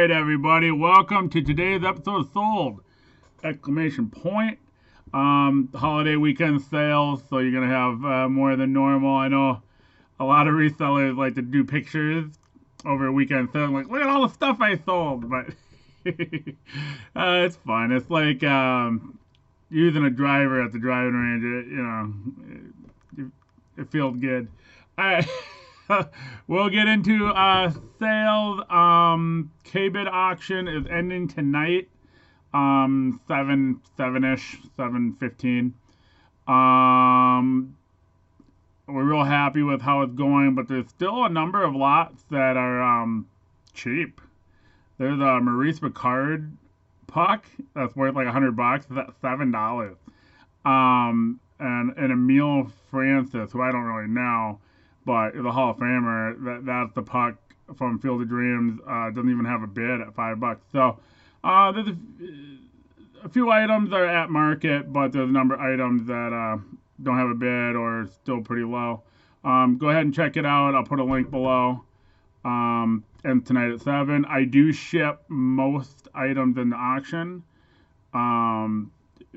right, everybody. Welcome to today's episode of Sold! Exclamation point. Holiday weekend sales, so you're going to have more than normal. I know a lot of resellers like to do pictures over a weekend sale. Like, look at all the stuff I sold. But it's fun. It's like using a driver at the driving range. It feels good. All right. We'll get into sales. K-bid auction is ending tonight. 7-ish, 7:15. We're real happy with how it's going, but there's still a number of lots that are cheap. There's a Maurice Ricard puck that's worth like $100. That's $7. And Emile Francis, who I don't really know, but is a Hall of Famer. That's the puck from Field of Dreams. Doesn't even have a bid at $5. So there's a few items that are at market, but there's a number of items that don't have a bid or still pretty low. Go ahead and check it out. I'll put a link below. And tonight at 7. I do ship most items in the auction.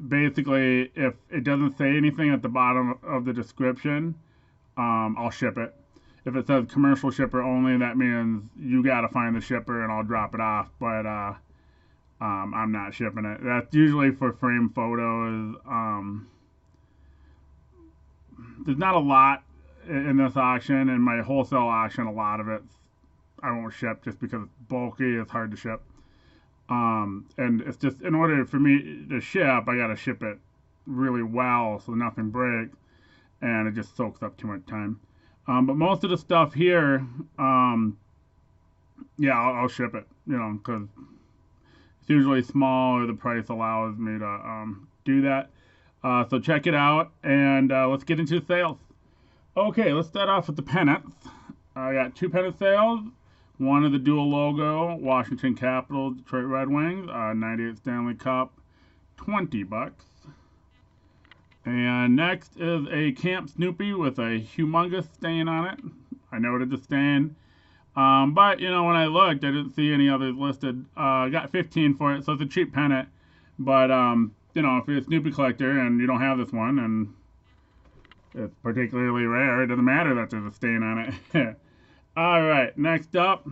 Basically, if it doesn't say anything at the bottom of the description, I'll ship it. If it says commercial shipper only, that means you got to find the shipper and I'll drop it off. But I'm not shipping it. That's usually for frame photos. There's not a lot in this auction. In my wholesale auction, a lot of it I won't ship just because it's bulky. It's hard to ship. And it's just, in order for me to ship, I got to ship it really well so nothing breaks. And it just soaks up too much time. But most of the stuff here, yeah, I'll ship it, because it's usually small or the price allows me to do that. So check it out, and let's get into sales. Okay, let's start off with the pennants. I got 2 pennant sales. One of the dual logo, Washington Capitals, Detroit Red Wings, 98 Stanley Cup, $20. And next is a Camp Snoopy with a humongous stain on it. I noted the stain. But, when I looked, I didn't see any others listed. I got 15 for it, so it's a cheap pennant. But, if you're a Snoopy collector and you don't have this one, and it's particularly rare, it doesn't matter that there's a stain on it. Alright, next up.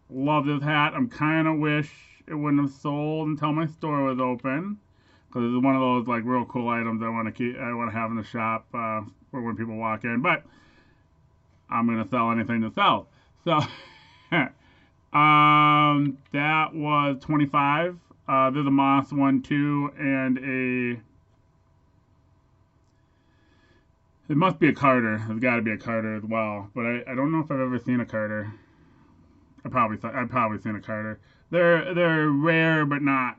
Love this hat. I'm kind of wish it wouldn't have sold until my store was open. Because it's one of those like real cool items I want to have in the shop for when people walk in. But I'm gonna sell anything to sell. So that was 25. There's a Moss one too, and it must be a Carter. There's got to be a Carter as well. But I don't know if I've ever seen a Carter. I've probably seen a Carter. They're rare, but not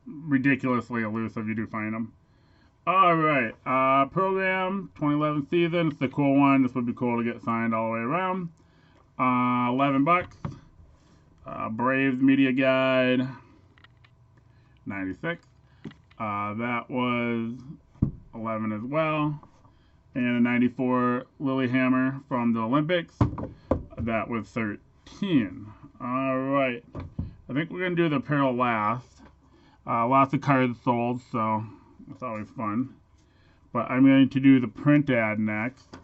ridiculously elusive. You do find them. Alright, program 2011 season. It's a cool one. This would be cool to get signed all the way around. $11. Braves media guide, 96. That was 11 as well. And a 94 Lilyhammer from the Olympics. That was 13. Alright, I think we're going to do the apparel last. Lots of cards sold, so it's always fun. But I'm going to do the print ad next.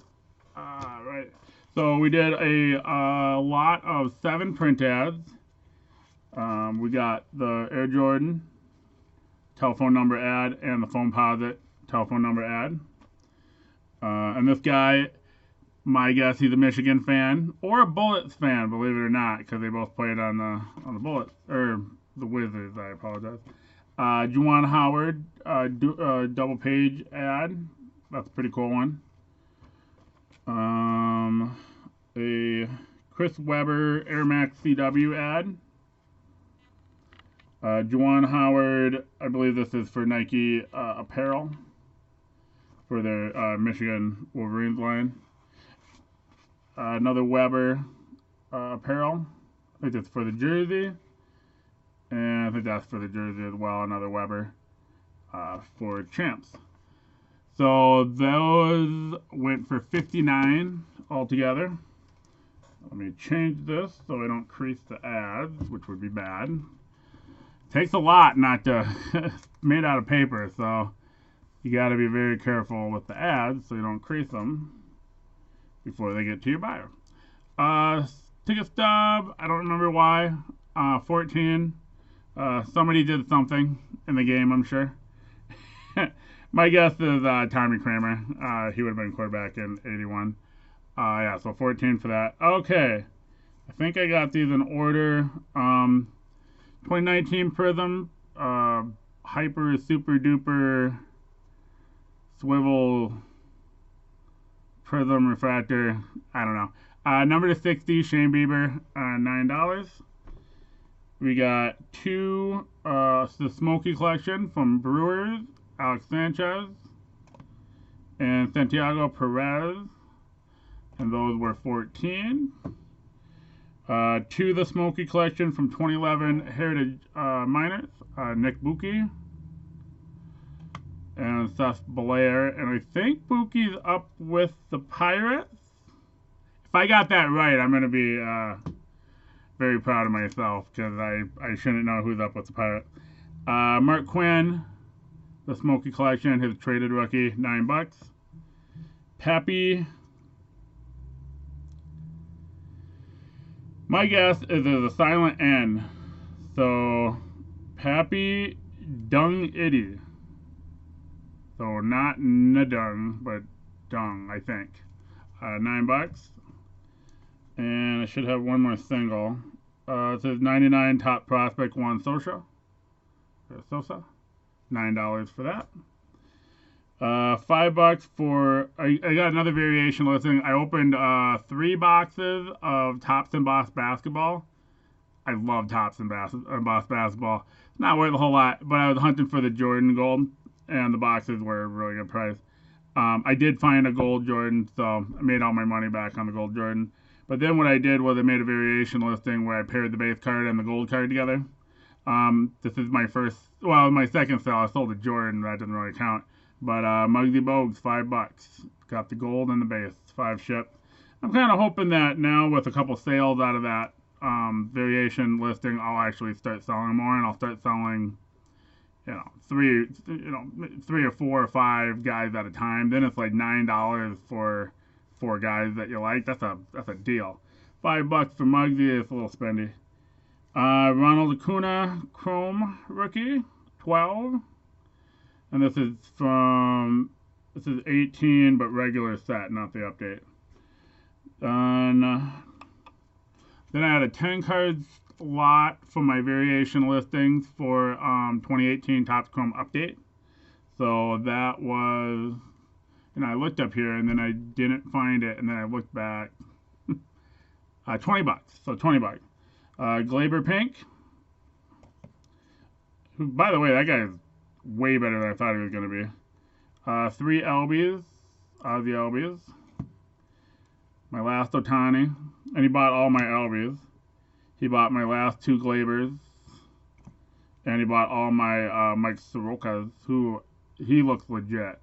Right. So we did a lot of 7 print ads. We got the Air Jordan telephone number ad and the Foamposite telephone number ad. And this guy, my guess, he's a Michigan fan or a Bullets fan, believe it or not, because they both played on the Bullets or the Wizards. I apologize. Juwan Howard double page ad. That's a pretty cool one. A Chris Webber Air Max CW ad. Juwan Howard, I believe this is for Nike apparel for their Michigan Wolverines line. Another Webber apparel. I think it's for the jersey. And I think that's for the jersey as well, another Webber for champs. So those went for $59 altogether. Let me change this so I don't crease the ads, which would be bad. Takes a lot not to made out of paper, so you got to be very careful with the ads so you don't crease them before they get to your buyer. Ticket stub, I don't remember why. 14. Somebody did something in the game, I'm sure. My guess is Tommy Kramer. He would have been quarterback in 81. Yeah, so 14 for that. Okay. I think I got these in order. 2019 Prizm. Hyper Super Duper Swivel Prizm Refractor. I don't know. Number to 60, Shane Bieber, $9. We got two, the Smoky Collection from Brewers, Alex Sanchez, and Santiago Perez, and those were 14. Two, the Smoky Collection from 2011 Heritage Miners, Nick Buki, and Seth Blair, and I think Buki's up with the Pirates. If I got that right, I'm going to be very proud of myself because I shouldn't know who's up with the Pirates. Mark Quinn, the Smoky Collection, his traded rookie, $9. Pappy. My guess is there's a silent N. So, Pappy Dung Itty. So, not Nadung, but Dung, I think. $9. And I should have one more single. It says 99 Top Prospect 1 Sosa. Sosa. $9 for that. $5 for... I got another variation listing. I opened 3 boxes of Topps Embossed Basketball. I love Topps Embossed Basketball. Not worth a whole lot, but I was hunting for the Jordan Gold, and the boxes were a really good price. I did find a gold Jordan, so I made all my money back on the gold Jordan. But then what I did was I made a variation listing where I paired the base card and the gold card together. This is my first, well, my second sale. I sold a Jordan, that doesn't really count. But Muggsy Bogues, $5. Got the gold and the base, 5 ship. I'm kind of hoping that now with a couple sales out of that variation listing, I'll actually start selling more, and I'll start selling, three or 4 or 5 guys at a time. Then it's like $9 for 4 guys that you like. That's a deal. $5 for Muggsy. It's a little spendy. Ronald Acuna Chrome rookie, 12. And this is 18, but regular set, not the update. And then I had a 10 cards lot for my variation listings for 2018 Topps Chrome update. So that was, I looked up here and then I didn't find it, and then I looked back. $20. So $20. Glaber Pink. Who, by the way, that guy is way better than I thought he was going to be. 3 LBs, Ozzy LBs. My last Otani, and he bought all my LBs. He bought my last 2 Glabers, and he bought all my Mike Sorokas, who he looks legit.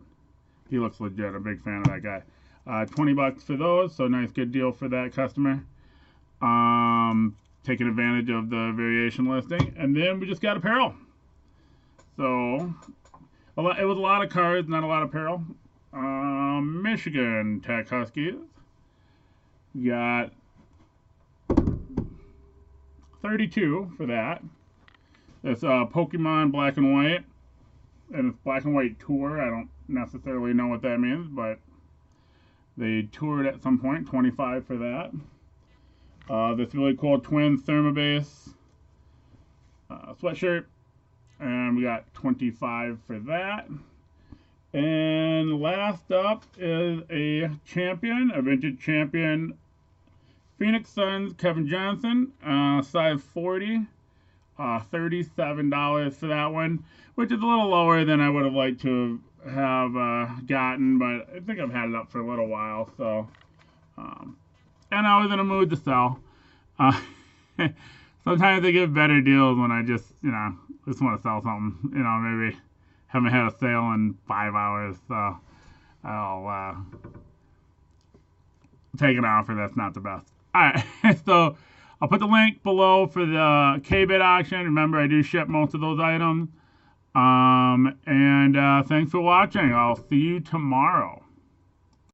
He looks legit. I'm a big fan of that guy. $20 for those, so nice, good deal for that customer. Taking advantage of the variation listing, and then we just got apparel. So, it was a lot of cards, not a lot of apparel. Michigan Tech Huskies. Got 32 for that. It's Pokemon Black and White. And it's Black and White Tour. I don't necessarily know what that means, but they toured at some point. 25 for that. This really cool twin Thermobase sweatshirt. And we got 25 for that. And last up is a champion, a vintage champion, Phoenix Suns, Kevin Johnson, size 40, $37 for that one, which is a little lower than I would have liked to have gotten, but I think I've had it up for a little while, so, and I was in a mood to sell. Sometimes I get better deals when I just want to sell something, maybe haven't had a sale in 5 hours, so I'll take an offer that's not the best. Alright, so I'll put the link below for the K-Bit auction. Remember, I do ship most of those items. And thanks for watching. I'll see you tomorrow.